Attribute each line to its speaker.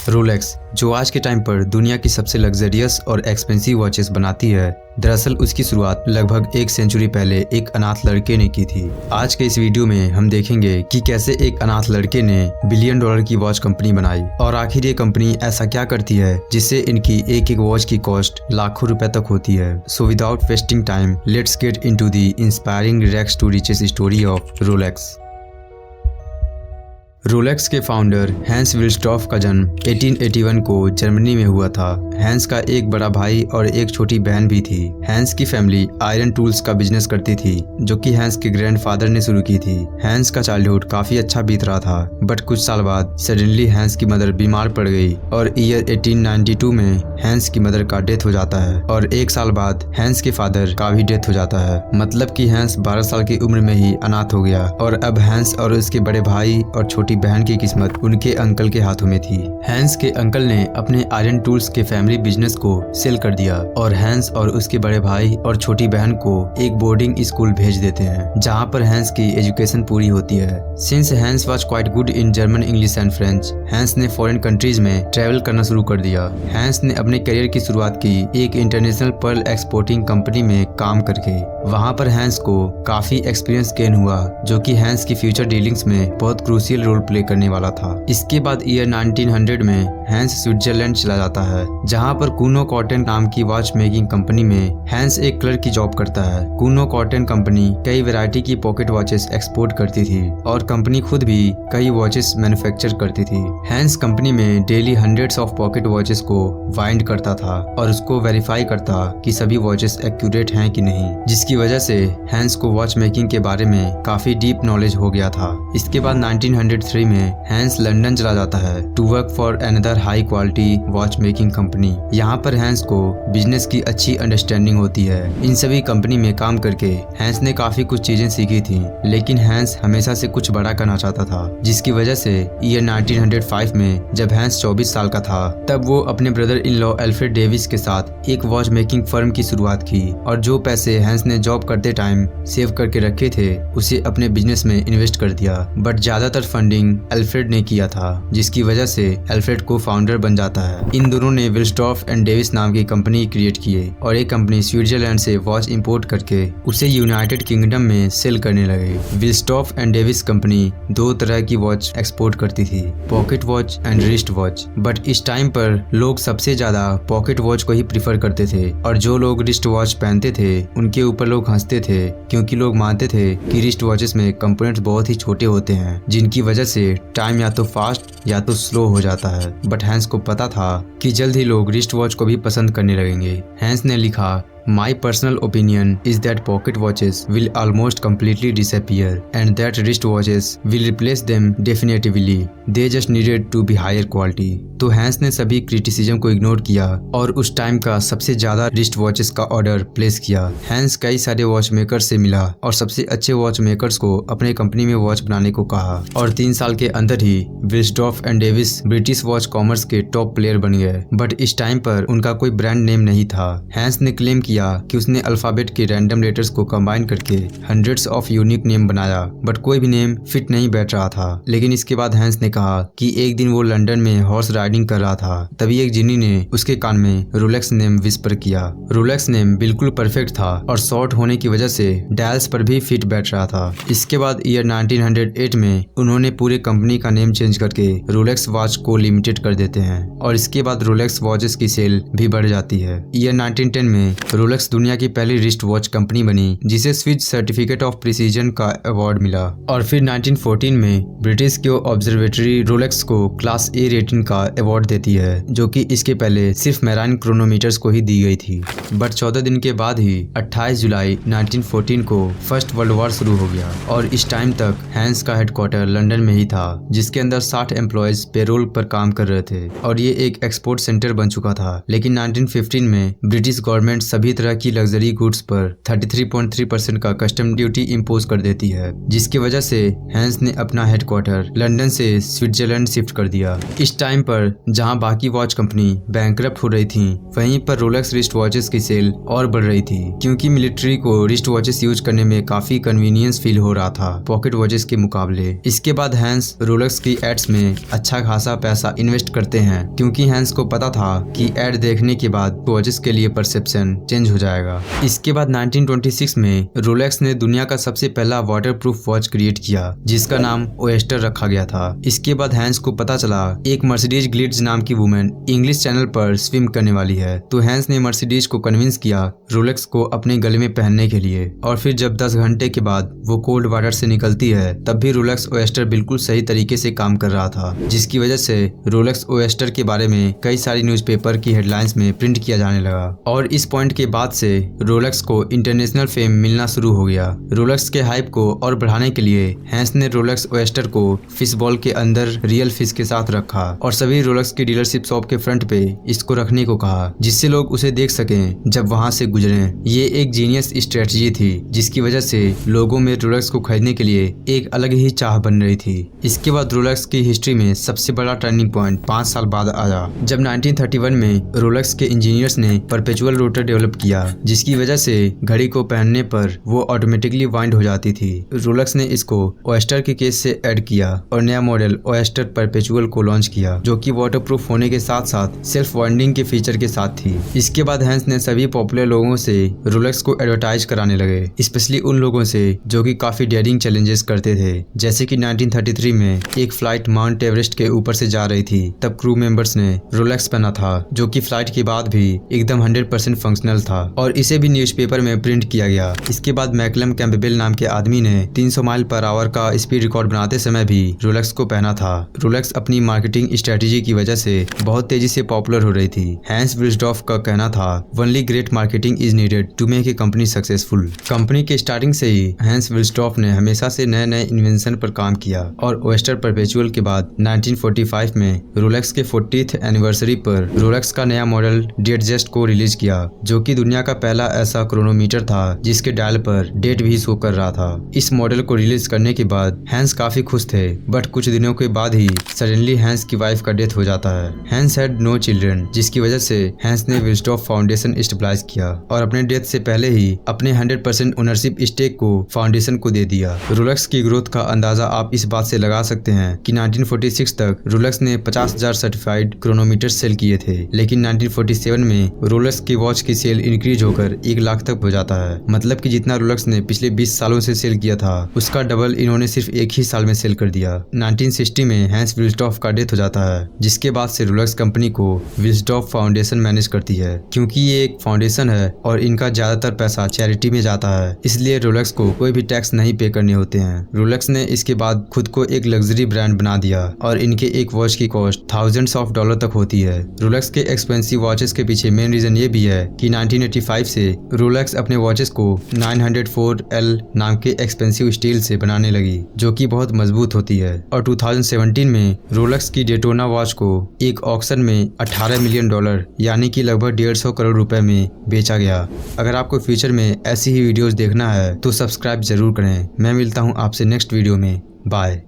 Speaker 1: Rolex, जो आज के टाइम पर दुनिया की सबसे लग्जरियस और एक्सपेंसिव वॉचेस बनाती है, दरअसल उसकी शुरुआत लगभग एक सेंचुरी पहले एक अनाथ लड़के ने की थी। आज के इस वीडियो में हम देखेंगे कि कैसे एक अनाथ लड़के ने बिलियन डॉलर की वॉच कंपनी बनाई और आखिर ये कंपनी ऐसा क्या करती है जिससे इनकी एक एक वॉच की कॉस्ट लाखों रुपए तक होती है। So without wasting time, let's get into the inspiring rags to riches story of Rolex. Rolex के फाउंडर हैंस विल्स्टॉफ का जन्म 1881 को जर्मनी में हुआ था। हैंस का एक बड़ा भाई और एक छोटी बहन भी थी। हैंस की फैमिली आयरन टूल्स का बिजनेस करती थी, जो कि हैंस के ग्रैंडफादर ने शुरू की थी। हैंस का चाइल्डहुड काफी अच्छा बीत रहा था, बट कुछ साल बाद सडनली हैंस की मदर बीमार पड़ गई और ईयर 1892 में हैंस की मदर का डेथ हो जाता है और एक साल बाद हैंस के फादर का भी डेथ हो जाता है। मतलब कि हैंस 12 साल की उम्र में ही अनाथ हो गया और अब हैंस और उसके बड़े भाई और छोटी बहन की किस्मत उनके अंकल के हाथों में थी। हैंस के अंकल ने अपने आयरन टूल्स के फैमिली बिजनेस को सेल कर दिया और हैंस और उसके बड़े भाई और छोटी बहन को एक बोर्डिंग स्कूल भेज देते हैं, जहां पर हैंस की एजुकेशन पूरी होती है। Since Hans was quite good in German, English and French, Hans ने फॉरेन कंट्रीज में ट्रेवल करना शुरू कर दिया। हैंस ने अपने करियर की शुरुआत की एक इंटरनेशनल पर्ल एक्सपोर्टिंग कंपनी में काम करके। वहां पर हैंस को काफी एक्सपीरियंस गेन हुआ, जो कि हैंस की फ्यूचर डीलिंग्स में बहुत क्रूशियल रोल प्ले करने वाला था। इसके बाद ईयर 1900 में हैंस स्विट्जरलैंड चला जाता है, जहां पर कूनो कॉटन नाम की वॉच मेकिंग कंपनी में हैंस एक क्लर्क की जॉब करता है। कूनो कॉटन कंपनी कई वैरायटी की पॉकेट वॉचेस एक्सपोर्ट करती थी और कंपनी खुद भी कई वॉचेस मैन्युफैक्चर करती थी। हैंस कंपनी में daily hundreds of pocket watches को वाइंड करता था और उसको वेरीफाई करता कि सभी वॉचेस एक्यूरेट हैं कि नहीं, जिसकी वजह से हैंस को वॉच मेकिंग के बारे में काफी डीप नॉलेज हो गया था। इसके बाद 1903 में हैंस लंदन चला जाता है to work for another high quality watch making company. यहाँ पर हैंस को बिजनेस की अच्छी अंडरस्टैंडिंग होती है। इन सभी कंपनी में काम करके हैंस ने काफी कुछ चीजें सीखी थी, लेकिन हैंस हमेशा से कुछ बड़ा करना चाहता था, जिसकी वजह से ईयर 1905 में जब हैंस 24 साल का था, तब वो अपने brother in law Alfred Davis के साथ एक वॉच मेकिंग फर्म की शुरुआत की और जो पैसे हैंस ने जॉब करते टाइम सेव करके रखे थे उसे अपने बिजनेस में इन्वेस्ट कर दिया। बट ज्यादातर फंडिंग अल्फ्रेड ने किया था, जिसकी वजह से अल्फ्रेड को फाउंडर बन जाता है। इन दोनों ने विल्स्टॉफ एंड डेविस नाम की कंपनी क्रिएट किए और एक कंपनी स्विट्जरलैंड से वॉच इंपोर्ट करके उसे यूनाइटेड किंगडम में सेल करने लगे। विल्स्टॉफ एंड डेविस कंपनी दो तरह की वॉच एक्सपोर्ट करती थी, pocket watch and wrist watch. But इस टाइम पर लोग सबसे ज्यादा पॉकेट वॉच को ही प्रीफर करते थे और जो लोग रिस्ट वॉच पहनते थे उनके ऊपर लोग हंसते थे, क्योंकि लोग मानते थे कि रिस्ट वॉचेस में कंपोनेंट्स बहुत ही छोटे होते हैं, जिनकी वजह से टाइम या तो फास्ट या तो स्लो हो जाता है। बट हैंस को पता था कि जल्द ही लोग रिस्ट वॉच को भी पसंद करने लगेंगे। हैंस ने लिखा, My personal opinion is that pocket watches will almost completely disappear and that wrist watches will replace them definitively. They just needed to be higher quality. तो हैंस ने सभी क्रिटिसिज्म को इग्नोर किया और उस टाइम का सबसे ज्यादा रिस्ट वॉचेस का ऑर्डर प्लेस किया। हैंस कई सारे वॉच मेकर्स से मिला और सबसे अच्छे वॉच मेकर्स को अपने कंपनी में वॉच बनाने को कहा और 3 साल के अंदर ही Wilsdorf and Davis British watch commerce के टॉप प्लेयर बन गए। बट इस टाइम पर उनका कोई ब्रांड नेम नहीं था। हैंस ने क्लेम किया कि उसने अल्फाबेट के रैंडम लेटर्स को कंबाइन करके हंड्रेड्स ऑफ यूनिक नेम बनाया, बट कोई भी नेम फिट नहीं बैठ रहा था। लेकिन इसके बाद हैंस ने कहा कि एक दिन वो लंदन में हॉर्स राइडिंग कर रहा था, तभी एक जिनी ने उसके कान में रोलेक्स नेम विस्पर किया। रोलेक्स नेम बिल्कुल परफेक्ट था और शॉर्ट होने की वजह से डायल्स पर भी फिट बैठ रहा था। इसके बाद ईयर 1908 में उन्होंने पूरे कंपनी का नेम चेंज करके रोलेक्स वॉच को लिमिटेड कर देते हैं और इसके बाद रोलेक्स वॉचेस की सेल भी बढ़ जाती है। ईयर 1910 में रोलेक्स दुनिया की पहली रिस्ट वॉच कंपनी बनी, जिसे स्विस सर्टिफिकेट ऑफ प्रिसीजन का अवार्ड मिला और फिर 1914 में ब्रिटिश की ऑब्जर्वेटरी रोलेक्स को क्लास ए रेटिंग का अवार्ड देती है, जो कि इसके पहले सिर्फ मैराइन क्रोनोमीटर्स को ही दी गई थी। बट 14 दिन के बाद ही 28 जुलाई 1914 को फर्स्ट वर्ल्ड वॉर शुरू हो गया और इस टाइम तक हैंस का हेडक्वार्टर लंदन में ही था, जिसके अंदर 60 एम्प्लॉयज पेरोल पर काम कर रहे थे और ये एक एक्सपोर्ट सेंटर बन चुका था। लेकिन 1915 में ब्रिटिश गवर्नमेंट सभी तरह की लग्जरी गुड्स पर 33.3% का कस्टम ड्यूटी इम्पोज कर देती है, जिसकी वजह से हैंस ने अपना हेडक्वार्टर लंदन से स्विट्जरलैंड शिफ्ट कर दिया। इस टाइम पर जहां बाकी वॉच कंपनी बैंकरप्ट हो रही थी, वहीं पर रोलेक्स रिस्ट वॉचेस की सेल और बढ़ रही थी, क्योंकि मिलिट्री को रिस्ट वॉचेस यूज करने में काफी कन्वीनियंस फील हो रहा था पॉकेट वॉचेस के मुकाबले। इसके बाद हैंस रोलेक्स की एड्स में अच्छा खासा पैसा इन्वेस्ट करते हैं, क्योंकि हैंस को पता था कि एड देखने के बाद वॉचेस के लिए परसेप्शन चेंज हो जाएगा। इसके बाद 1926 में रोलेक्स ने दुनिया का सबसे पहला वाटरप्रूफ वॉच क्रिएट किया, जिसका नाम ओएस्टर रखा गया था। इसके बाद हैंस को पता चला एक मर्सिडीज ग्लिट्ज नाम की वुमेन इंग्लिश चैनल पर स्विम करने वाली है, तो हैंस ने मर्सिडीज को कन्विंस किया रोलेक्स को अपने गले में पहनने के लिए। और फिर जब 10 घंटे के बाद वो कोल्ड वाटर से निकलती है, तब भी रोलेक्स ओएस्टर बिल्कुल सही तरीके से काम कर रहा था, जिसकी वजह से रोलेक्स ओएस्टर के बारे में कई सारी न्यूज़पेपर की हेडलाइंस में प्रिंट किया जाने लगा। और इस पॉइंट के बाद से रोलेक्स को इंटरनेशनल फेम मिलना शुरू हो गया। रोलेक्स के हाइप को और बढ़ाने के लिए हैंस ने रोलेक्स ओएस्टर को फिश बॉल के अंदर रियल फिश के साथ रखा और सभी रोलेक्स की डीलरशिप शॉप के फ्रंट पे इसको रखने को कहा, जिससे लोग उसे देख सकें जब वहां से गुजरे। ये एक जीनियस स्ट्रेटजी थी, जिसकी वजह से लोगों में रोलेक्स को खरीदने के लिए एक अलग ही चाह बन रही थी। इसके बाद रोलेक्स की हिस्ट्री में सबसे बड़ा टर्निंग पॉइंट 5 साल बाद आया, जब 1931 में रोलेक्स के इंजीनियर्स ने परपेचुअल रोटर डेवलप किया, जिसकी वजह से घड़ी को पहनने पर वो ऑटोमेटिकली वाइंड हो जाती थी। रोलेक्स ने इसको ओएस्टर के केस से ऐड किया और नया मॉडल ओएस्टर परपेचुअल को लॉन्च किया, जो कि वाटरप्रूफ होने के साथ साथ सेल्फ वाइंडिंग के फीचर के साथ थी। इसके बाद हैंस ने सभी पॉपुलर लोगों से रोलेक्स को एडवर्टाइज कराने लगे, स्पेशली उन लोगों से जो कि काफी डेयरिंग चैलेंजेस करते थे। जैसे कि 1933 में एक फ्लाइट माउंट एवरेस्ट के ऊपर से जा रही थी, तब क्रू मेंबर्स ने रोलेक्स पहना था, जो कि फ्लाइट के बाद भी एकदम 100% फंक्शनल था और इसे भी न्यूज़पेपर में प्रिंट किया गया। इसके बाद मैकलम कैम्पबेल नाम के आदमी ने 300 माइल पर आवर का स्पीड रिकॉर्ड बनाते समय भी रोलेक्स को पहना था। रोलेक्स अपनी मार्केटिंग स्ट्रेटेजी की वजह से बहुत तेजी से पॉपुलर हो रही थी। हैंस विल्सडॉर्फ का कहना था, only great marketing is needed to make a company successful. Company के स्टार्टिंग से ही हैंस विल्सडॉर्फ ने हमेशा से नए नए इन्वेंशन पर काम किया और ओएस्टर परपेचुअल के बाद 1945 में रोलेक्स के 40th एनिवर्सरी पर रोलेक्स का नया मॉडल डेटजेस्ट को रिलीज किया, जो कि दुनिया का पहला ऐसा क्रोनोमीटर था जिसके डायल पर डेट भी शो कर रहा था। इस मॉडल को रिलीज करने के बाद हैंस काफी खुश थे, बट कुछ दिनों के बाद ही सडनली हैंस की वाइफ का डेथ हो जाता है। हैंस हैड नो चिल्ड्रन, जिसकी वजह से हैंस ने विल्सडॉर्फ फाउंडेशन स्टेबलाइज किया और अपने डेथ से पहले ही अपने 100% ओनरशिप स्टेक को फाउंडेशन को दे दिया। रोलेक्स की ग्रोथ का अंदाजा आप इस बात से लगा सकते हैं कि 1946 तक रोलेक्स ने 50,000 सर्टिफाइड क्रोनोमीटर सेल किए थे, लेकिन 1947 में रोलेक्स की वॉच की सेल इंक्रीज होकर 1 लाख तक हो जाता है। मतलब कि जितना रोलेक्स ने पिछले 20 सालों से सेल किया था, उसका डबल इन्होंने सिर्फ एक ही साल में सेल कर दिया। 1960 में हैंस विल्सडॉर्फ का डेथ हो जाता है, जिसके बाद से रोलेक्स कंपनी को विल्सडॉर्फ फाउंडेशन मैनेज करती है। क्योंकि ये एक फाउंडेशन है और इनका ज्यादातर पैसा चैरिटी में जाता है, इसलिए रोलेक्स को कोई भी टैक्स नहीं पे करने होते हैं। रोलेक्स ने इसके बाद खुद को एक लग्जरी ब्रांड बना दिया और इनके एक वॉच की कॉस्ट थाउजेंड्स ऑफ डॉलर तक होती है। रोलेक्स के एक्सपेंसिव वॉचेस के पीछे मेन रीजन ये भी है कि 1985 से रोलेक्स अपने वॉचेस को 904L नाम के एक्सपेंसिव स्टील से बनाने लगी, जो कि बहुत मजबूत होती है। और 2017 में रोलेक्स की डेटोना वॉच को एक ऑक्शन में $18 मिलियन यानी कि लगभग 150 करोड़ रुपए में बेचा गया। अगर आपको फ्यूचर में ऐसी ही वीडियोस देखना है तो सब्सक्राइब जरूर करें। मैं मिलता हूँ आपसे नेक्स्ट वीडियो में। बाय।